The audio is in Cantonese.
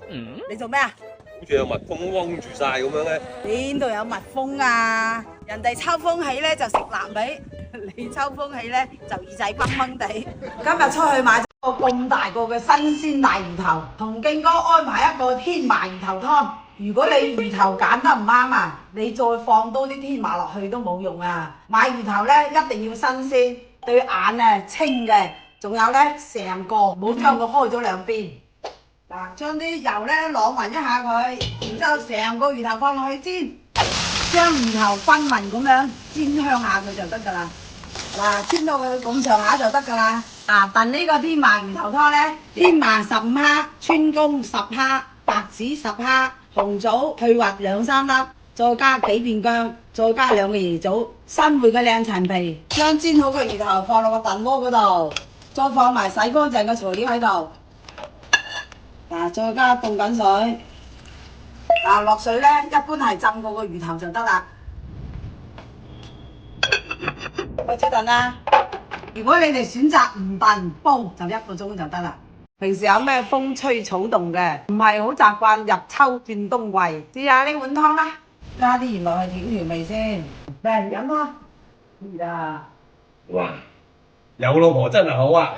你做咩啊？好似有蜜蜂嗡住晒咁樣嘅。邊度有蜜蜂啊？人哋抽風起咧就食臘味，你抽風起咧就耳仔掹掹地。今日出去買咗個咁大個嘅新鮮大魚頭，同敬哥安排一個天麻魚頭湯。如果你魚頭揀得唔啱啊，你再放多啲天麻落去都冇用啊！買魚頭咧一定要新鮮，對眼啊清嘅，仲有咧成個，唔好將佢開咗兩邊。嗱，將啲油咧晾勻一下佢，然之後成個魚頭放落去煎，將魚頭均勻咁樣煎香下佢就得㗎啦。嗱，煎到佢咁上下就得㗎啦。燉呢個天麻魚頭湯咧，天麻15克，川芎10克，白芷10克，紅棗去核2、3粒，再加幾片薑，再加2個椰棗，新會嘅靚陳皮，將煎好嘅魚頭放落個燉鍋嗰度，再放埋洗乾淨嘅材料喺度。再加凍緊水，落水咧一般係浸過個魚頭就得啦。開始燉啦。如果你哋選擇唔燉煲，就1個鐘就得啦。平時有咩風吹草動嘅，唔係好習慣入秋轉冬季，試下呢碗湯啦，加啲鹽落去調味先。嚟飲啦！哇！有老婆真係好啊！